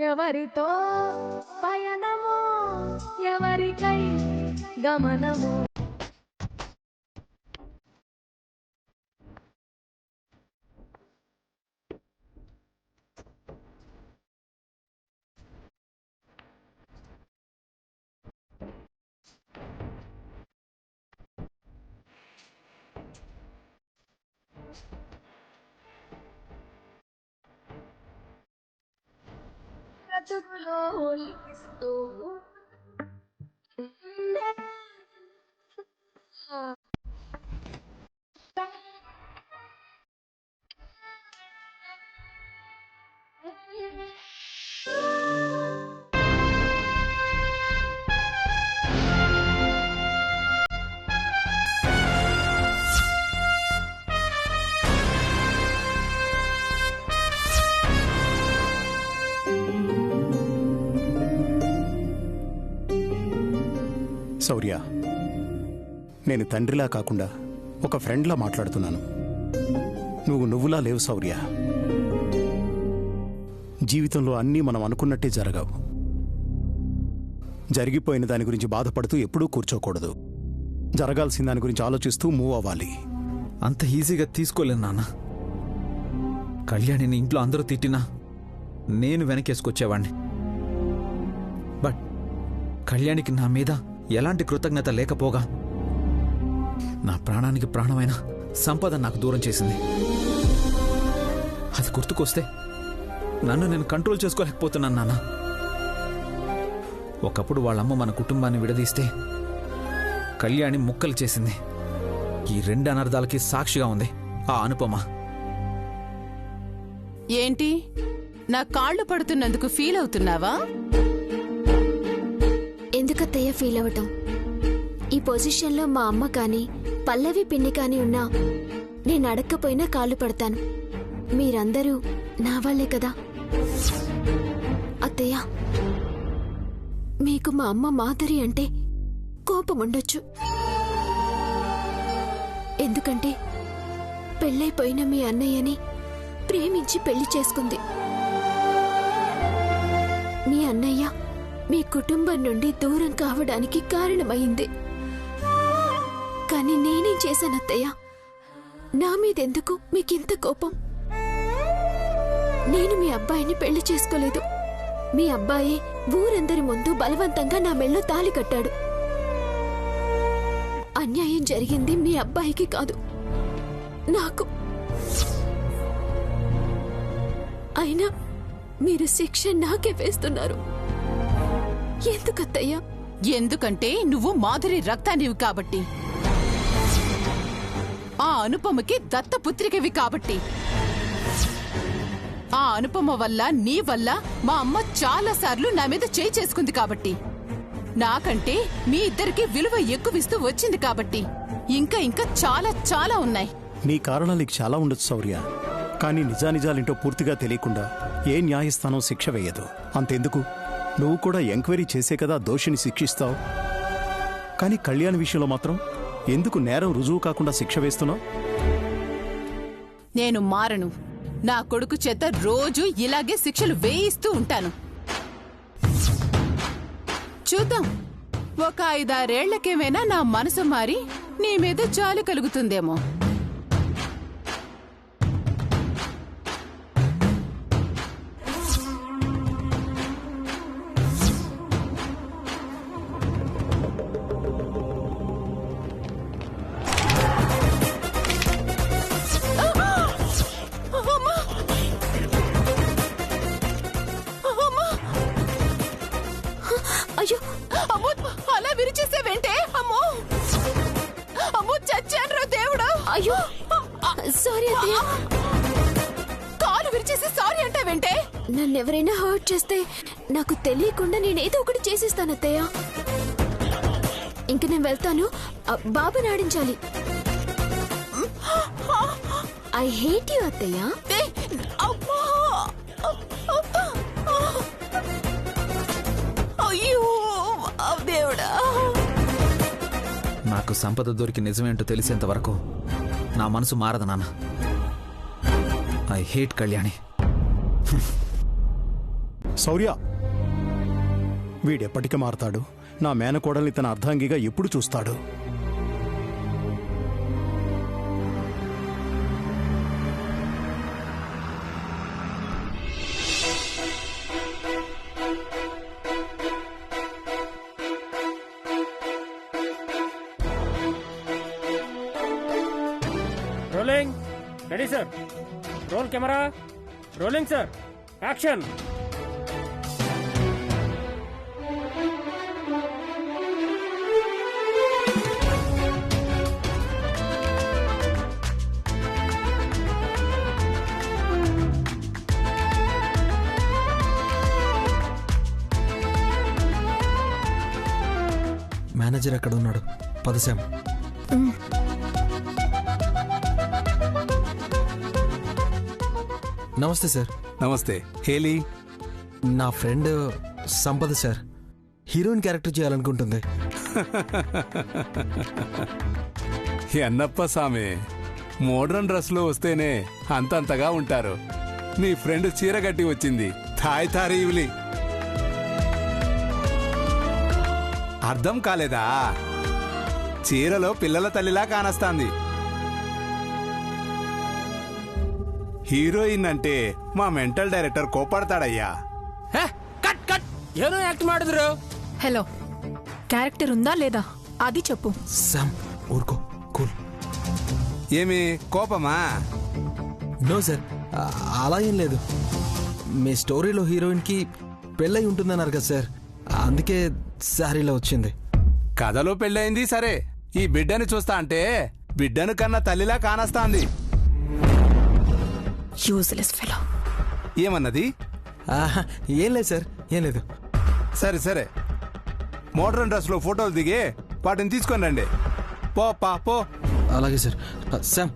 ఎవరితో పయనము ఎవరికై గమనము బ్రతుకులో ఒలికిస్తూ శౌర్య, నేను తండ్రిలా కాకుండా ఒక ఫ్రెండ్లా మాట్లాడుతున్నాను. నువ్వులా లేవు శౌర్య. జీవితంలో అన్నీ మనం అనుకున్నట్టే జరగవు. జరిగిపోయిన దాని గురించి బాధపడుతూ ఎప్పుడూ కూర్చోకూడదు. జరగాల్సిన దాని గురించి ఆలోచిస్తూ మూవ్ అవ్వాలి. అంత ఈజీగా తీసుకోలేను నాన్న. కళ్యాణిని ఇంట్లో అందరూ తిట్టినా నేను వెనకేసుకొచ్చేవాణ్ణి. బట్ కళ్యాణికి నా మీద ఎలాంటి కృతజ్ఞత లేకపోగా నా ప్రాణానికి ప్రాణమైన సంపద నాకు దూరం చేసింది. అది గుర్తుకొస్తే నన్ను నేను కంట్రోల్ చేసుకోలేకపోతున్నాను నాన్న. ఒకప్పుడు వాళ్ళమ్మ మన కుటుంబాన్ని విడదీస్తే కళ్యాణి ముక్కలు చేసింది. ఈ 2 అనర్థాలకి సాక్షిగా ఉంది ఆ అనుపమ. ఏంటి, నా కాళ్ళు పడుతున్నందుకు ఫీల్ అవుతున్నావా? ఎందుకత్తయ్య ఫీల్ అవటం? ఈ పొజిషన్లో మా అమ్మ కానీ పల్లవి పిన్ని కానీ ఉన్నా నేను అడక్కపోయినా కాళ్ళు పడతాను. మీరందరూ నా వాళ్ళే కదా అత్తయ్య. మీకు మా అమ్మ మాధురి అంటే కోపం ఉండొచ్చు. ఎందుకంటే పెళ్ళైపోయిన మీ అన్నయ్యని ప్రేమించి పెళ్లి చేసుకుంది. మీ అన్నయ్య మీ కుటుంబం నుండి దూరం కావడానికి కారణమైంది. కానీ నేనేం చేశానత్తయ్య? నా మీదెందుకు మీకింత కోపం? నేను మీ అబ్బాయిని పెళ్లి చేసుకోలేదు. మీ అబ్బాయి ఊరందరి ముందు బలవంతంగా నా మెళ్ళో తాళి కట్టాడు. అన్యాయం జరిగింది మీ అబ్బాయికి కాదు, నాకు. అయినా మీరు శిక్ష నాకే వేస్తున్నారు. ఎందుకత్తయ్యా? ఎందుకంటే నువ్వు మాధురి రక్తానివి కాబట్టి, ఆ అనుపమకి దత్తపుత్రికవి కాబట్టి. ఆ అనుపమ వల్ల, నీ వల్ల మా అమ్మ చాలా సార్లు నా మీద చేయి చేసుకుంది కాబట్టి, నాకంటే మీ ఇద్దరికి విలువ ఎక్కువిస్తూ వచ్చింది కాబట్టి, ఇంకా ఇంకా చాలా చాలా ఉన్నాయి. నీ కారణాలు నీకు చాలా ఉండొచ్చు శౌర్య. కానీ నిజానిజాలేంటో పూర్తిగా తెలియకుండా ఏ న్యాయస్థానం శిక్ష వేయదు. అంతెందుకు, నువ్వు కూడా ఎంక్వైరీ చేసే కదా దోషిని శిక్షిస్తావు. కానీ కళ్యాణ్ విషయంలో మాత్రం ఎందుకు నేరం రుజువు కాకుండా శిక్ష వేస్తున్నావు? నేను మారను. నా కొడుకు చేత రోజు ఇలాగే శిక్షలు వేయిస్తూ ఉంటాను. చూద్దాం, ఒక 5-6 ఏళ్లకేమైనా నా మనసు మారి నీ మీద జాలి కలుగుతుందేమో. అయ్యో, అమ్మో, అలా విరిచేసేవేంటే? అమ్మో అమ్మో, చచ్చాను దేవుడా. అయ్యో సారీ అత్తయ్య. కాలు విరిచేసి సారీ అంటావేంటే? నన్నెవరైనా హర్ట్ చేస్తే నాకు తెలియకుండా నేనేదో ఒకటి చేసేస్తాను అత్తయ్య. ఇంక నేను వెళ్తాను. బాబుని ఆడించాలి. ఐ హేట్ యు అత్తయ్య. ఏయ్, అమ్మా! అయ్యో దేవుడా! నాకు సంపద దొరికి నిజమేంటో తెలిసేంత వరకు నా మనసు మారదు నాన్న. I hate Kalyani. శౌర్య, వీడెప్పటికి మారతాడు? నా మేనకోడల్ని తన అర్ధాంగిగా ఎప్పుడు చూస్తాడు? Rolling, ready sir. Roll camera, rolling sir, action. Manager ఎక్కడ ఉన్నాడు? పదశాం. నమస్తే సార్. నమస్తే. హేలీ నా ఫ్రెండ్ సంపద సార్, హీరోయిన్ క్యారెక్టర్ చేయాలనుకుంటుంది. ఎన్నప్ప సామి, మోడ్రన్ డ్రెస్లో వస్తేనే అంతంతగా ఉంటారు. మీ ఫ్రెండ్ చీర కట్టి వచ్చింది, థాయ్ తారీవులి. అర్థం కాలేదా? చీరలో పిల్లల తల్లిలా కానస్తాంది. హీరోయిన్ అంటే మా మెంటల్ డైరెక్టర్ కోపడతాడయ్యా. కట్ కట్, ಏನೋ యాక్ట్ ಮಾಡಿದ್ರು. హలో, క్యారెక్టర్ ఉందా లేదా అది చెప్పు. శామ్ ఊరుకో, కూల్. ఏమి కోపమా? నో సార్, అలా ఏం లేదు. మీ స్టోరీలో హీరోయిన్కి పెళ్ళై ఉంటుందన్నారు కదా సార్, అందుకే శారీలో వచ్చింది. కథలో పెళ్ళయింది సరే, ఈ బిడ్డని చూస్తా అంటే బిడ్డను కన్నా తల్లిలా కానస్తాంది. Useless fellow. ఏమన్నది? ఆహా, ఏం లేదు సార్, ఏం లేదు. సరే సరే, మోడ్రన్ డ్రెస్ లో ఫోటోలు దిగి వాటిని తీసుకొని రండి. పో పా పో. అలాగే సార్. శామ్,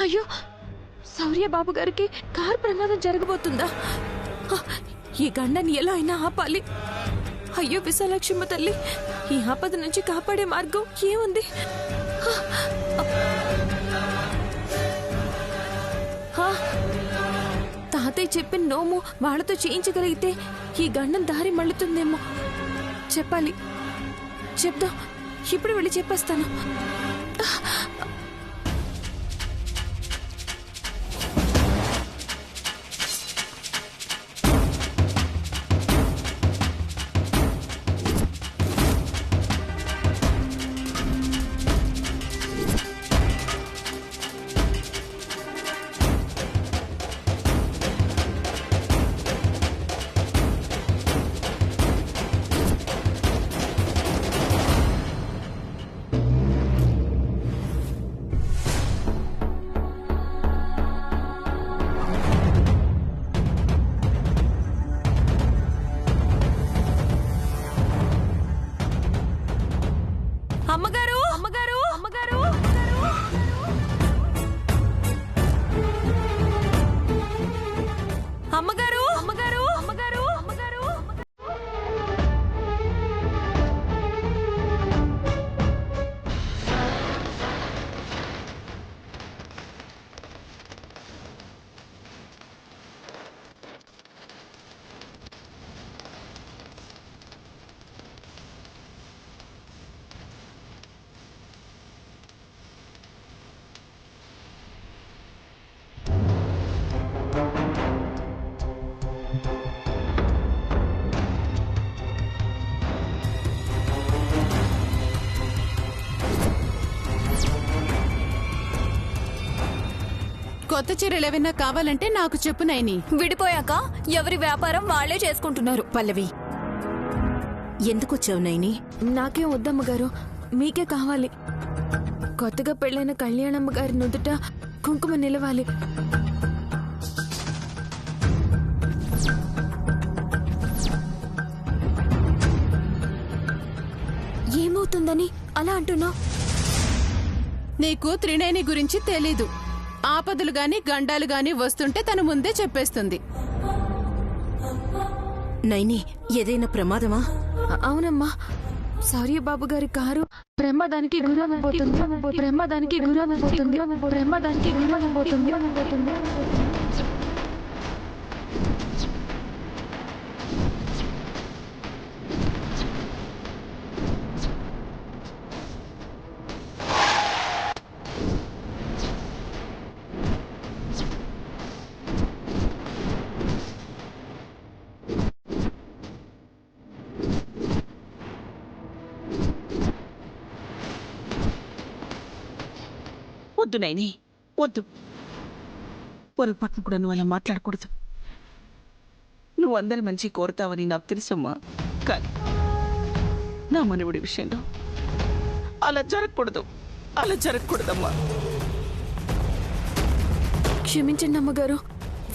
అయ్యో, శౌర్య బాబు గారికి కార్ ప్రమాదం జరగబోతుందా? ఈ గండని ఎలా అయినా ఆపాలి. అయ్యో విశాలక్ష్మ తల్లి, ఈ ఆపద నుంచి కాపాడే మార్గం ఏముంది? తాతయ్య చెప్పిన నోము వాళ్ళతో చేయించగలిగితే ఈ గండం దారి మళ్ళుతుందేమో. చెప్పాలి, చెప్దాం. ఇప్పుడు వెళ్ళి చెప్పేస్తాను. కొత్త చీరలు ఏమైనా కావాలంటే నాకు చెప్పు నైని. విడిపోయాక ఎవరి వ్యాపారం వాళ్లే చేసుకుంటున్నారు. పల్లవి, ఎందుకు వచ్చావు నైని? నాకేం వద్దమ్మగారు, మీకే కావాలి. కొత్తగా పెళ్ళైన కళ్యాణమ్మ గారి నుదుట కుంకుమ నిలవాలి. ఏమవుతుందని అలా అంటున్నావు? నీకు త్రినేని గురించి తెలీదు. ఆపదలు గాని గండాలు గాని వస్తుంటే తను ముందే చెప్పేస్తుంది. నైని, ఏదైనా ప్రమాదమా? అవునమ్మా, సౌర్యబాబు గారి కారు ప్రమాదానికి గురవబోతుంది. ప్రమాదానికి గురవబోతుంది. ప్రమాదానికి గురవబోతుంది. వద్దు నైని, వద్దు. పొరపాటును కూడా నువ్వు అలా మాట్లాడకూడదు. నువ్వు అందరి మంచి కోరుతావని నాకు తెలుసమ్మా. కానీ నా మనవుడి విషయంలో అలా జరగకూడదు. అలా జరగకూడదమ్మా. క్షమించండి అమ్మగారు,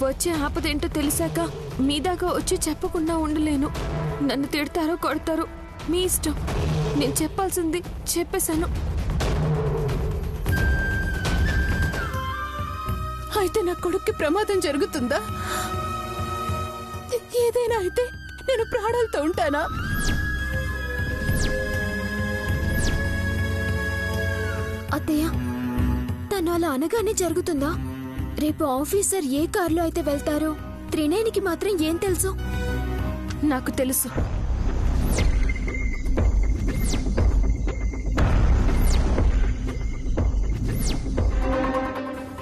వచ్చే ఆపదేంటో తెలిసాక మీ దాకా వచ్చి చెప్పకుండా ఉండలేను. నన్ను తిడతారో కొడతారో మీ ఇష్టం. నేను చెప్పాల్సింది చెప్పేశాను. అయితే నా కొడుక్కి ప్రమాదం జరుగుతుందా? ఏదైనా అయితే నేను ప్రాణాలతో ఉంటానా? అత్తయ్య, తను అలా అనగానే జరుగుతుందా? రేపు ఆఫీసర్ ఏ కారులో అయితే వెళ్తారో త్రినేనికి మాత్రం ఏం తెలుసు? నాకు తెలుసు.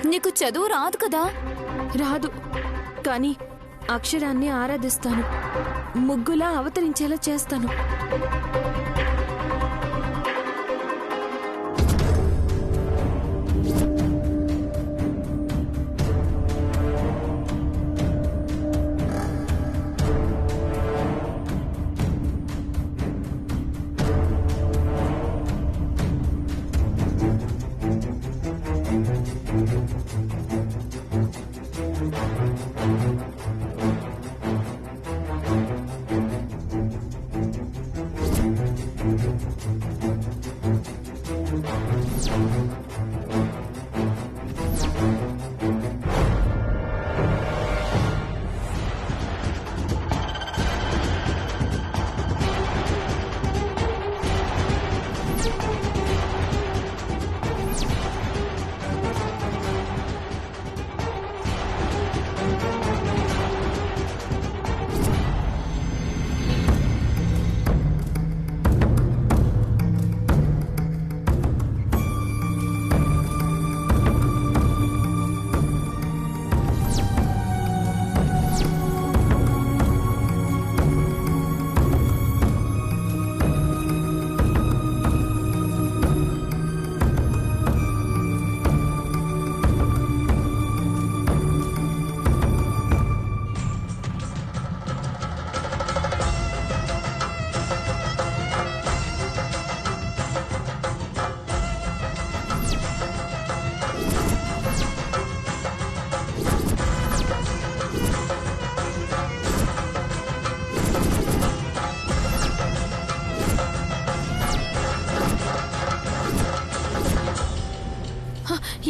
నీకు చదువు రాదు కదా? రాదు, కానీ అక్షరాన్ని ఆరాధిస్తాను. ముగ్గులా అవతరించేలా చేస్తాను.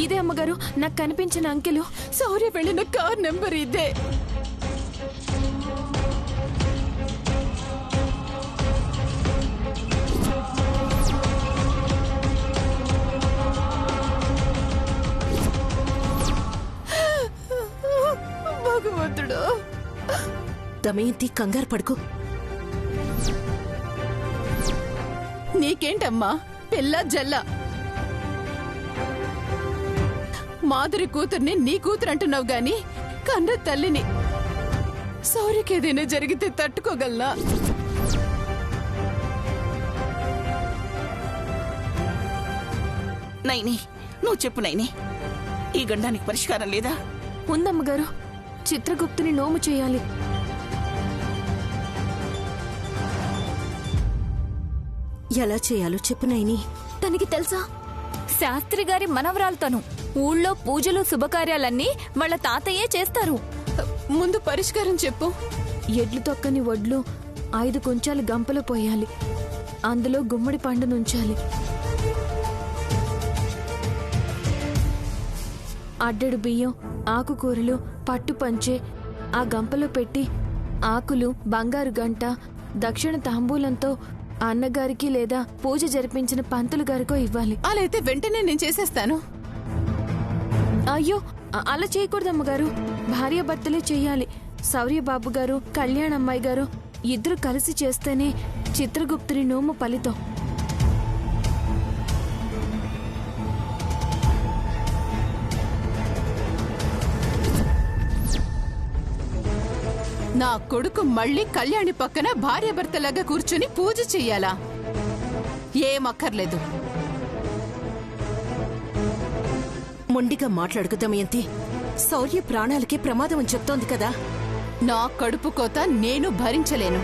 ఇదే అమ్మగారు, నాకు కనిపించిన అంకెలు. సౌర్య వెళ్ళిన కార్ నెంబర్ ఇదే. భగవంతుడు. దమయంతి, కంగారు పడుకో. నీకేంటమ్మా పిల్ల జల్ల? మాధురి కూతుర్ని నీ కూతురు అంటున్నావు గాని కన్న తల్లిని. సౌర్యకి ఏదైనా జరిగితే తట్టుకోగలనా? నైని, నువ్వు చెప్పు నైని, ఈ గండానికి పరిష్కారం లేదా? ఉందమ్మగారు, చిత్రగుప్తుని నోము చేయాలి. ఎలా చేయాలో చెప్పు నైని. తనకి తెలుసా? శాస్త్రి గారి మనవరాలు తను. ఊళ్ళో పూజలు శుభకార్యాలన్నీ వాళ్ళ తాతయ్యే చేస్తారు. ముందు పరిష్కారం చెప్పు. ఎడ్లు తొక్కని వడ్లు 5 కొంచాలు గంపలో పోయాలి. అందులో గుమ్మడి పండునుంచాలి. అడ్డెడు బియ్యం, ఆకుకూరలు, పట్టు పంచె ఆ గంపలో పెట్టి ఆకులు, బంగారు గంట, దక్షిణ తాంబూలంతో అన్నగారికి లేదా పూజ జరిపించిన పంతులు గారికో ఇవ్వాలి. అలా అయితే వెంటనే నేను చేసేస్తాను. అయ్యో, అలా చేయకూడదమ్మగారు. భార్యాభర్తలే చెయ్యాలి. శౌర్యబాబు గారు, కళ్యాణమ్మాయి గారు ఇద్దరు కలిసి చేస్తేనే చిత్రగుప్తుని నోము ఫలితం. నా కొడుకు మళ్ళీ కళ్యాణి పక్కన భార్యాభర్తలాగా కూర్చొని పూజ చెయ్యాలా? ఏమక్కర్లేదు. మొండిగా మాట్లాడుకు దమయంతి. శౌర్య ప్రాణాలకే ప్రమాదం అని చెప్తోంది కదా. నా కడుపు కోత నేను భరించలేను.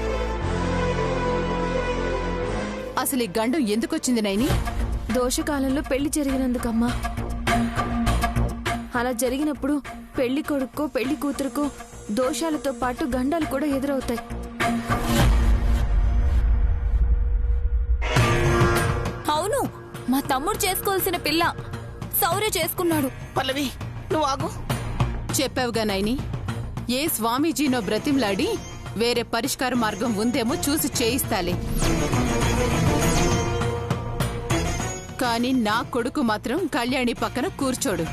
అసలు ఈ గండం ఎందుకొచ్చింది నైని? దోషకాలంలో పెళ్లి జరిగినందుకమ్మా. అలా జరిగినప్పుడు పెళ్లి కొడుకో పెళ్లి కూతురుకో దోషాలతో పాటు గండాలు కూడా ఎదురవుతాయి. అవును, మా తమ్ముడు చేసుకోవాల్సిన పిల్ల శౌర్య చేసుకున్నాడు. పల్లవి, నువ్వు ఆగు. చెప్పావుగా నైని, ఏ స్వామీజీనో బ్రతిమ్లాడి వేరే పరిష్కార మార్గం ఉందేమో చూసి చేయిస్తాలే. కాని నా కొడుకు మాత్రం కళ్యాణి పక్కన కూర్చోడు.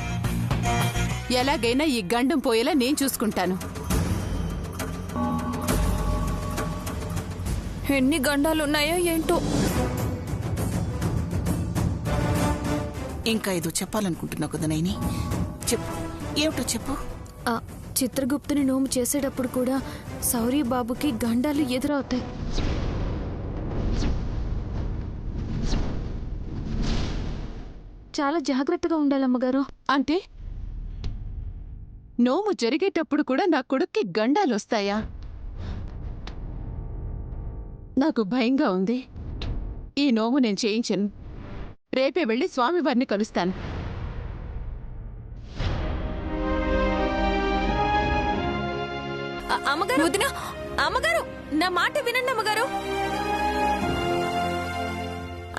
ఎలాగైనా ఈ గండం పోయేలా నేను చూసుకుంటాను. ఎన్ని గండాలున్నాయో ఏంటో. ఇంకా ఏదో చెప్పాలనుకుంటున్నావు కదా నైని, చెప్పు. ఏమిటో చెప్పు. ఆ చిత్రగుప్తుని నోము చేసేటప్పుడు కూడా శౌర్యబాబుకి గండాలు ఎదురవుతాయి. చాలా జాగ్రత్తగా ఉండాలమ్మగారు. అంటే నోము జరిగేటప్పుడు కూడా నా కొడుక్కి గండాలొస్తాయా? నాకు భయంగా ఉంది. ఈ నోము నేను చేయించను. రేపే వెళ్ళి స్వామివారిని కలుస్తాను. అమ్మగారు, వదినా, అమ్మగారు నా మాట వినండి. అమ్మగారు,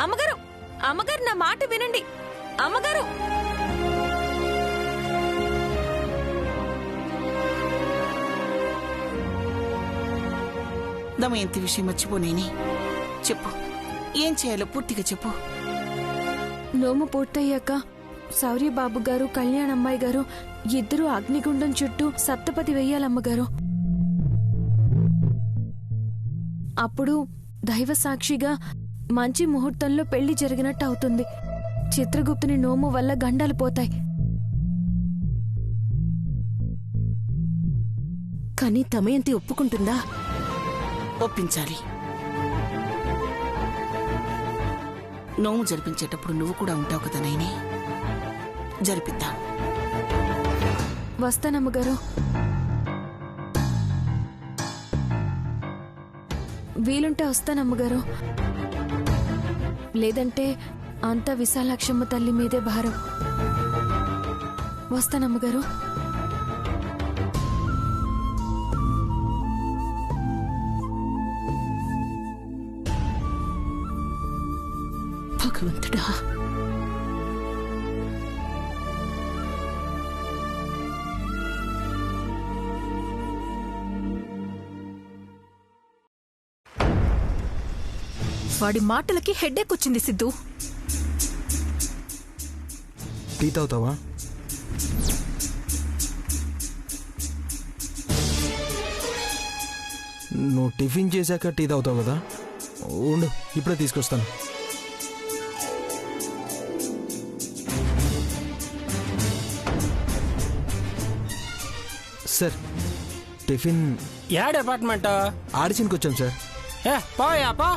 అమ్మగారు, అమ్మగారు నా మాట వినండి. అమ్మగారు, దమయంతి విషయం మర్చిపోనేని. చెప్పు, ఏం చేయాలో పూర్తిగా చెప్పు. నోము పూర్తయ్యాక శౌర్యబాబు గారు, కళ్యాణమ్మాయి గారు ఇద్దరు అగ్నిగుండం చుట్టూ సప్తపది వెయ్యాలమ్మగారు. అప్పుడు దైవ సాక్షిగా మంచి ముహూర్తంలో పెళ్లి జరిగినట్టు అవుతుంది. చిత్రగుప్తుని నోము వల్ల గండాలు పోతాయి. కానీ దమయంతి ఒప్పుకుంటుందా? ఒప్పించాలి. నోము జరిపించేటప్పుడు నువ్వు కూడా ఉంటావు కదా నైని, జరిపిద్దాం. వస్తానమ్మగారు. వీలుంటే వస్తానమ్మగారు. లేదంటే అంతా విశాలాక్షమ్మ తల్లి మీదే భారం. వస్తానమ్మగారు. భగవంతుడా, వాడి మాటలకి హెడ్ఏక్ వచ్చింది సిద్ధు. టీ తాగుతావా? నువ్వు టిఫిన్ చేశాక టీ తాగుతావు కదా, ఉండు ఇప్పుడే తీసుకొస్తాను. సార్, టిఫిన్ యా డిపార్ట్మెంట్ ఆడిషన్కి వచ్చాం సార్. పోయా పో.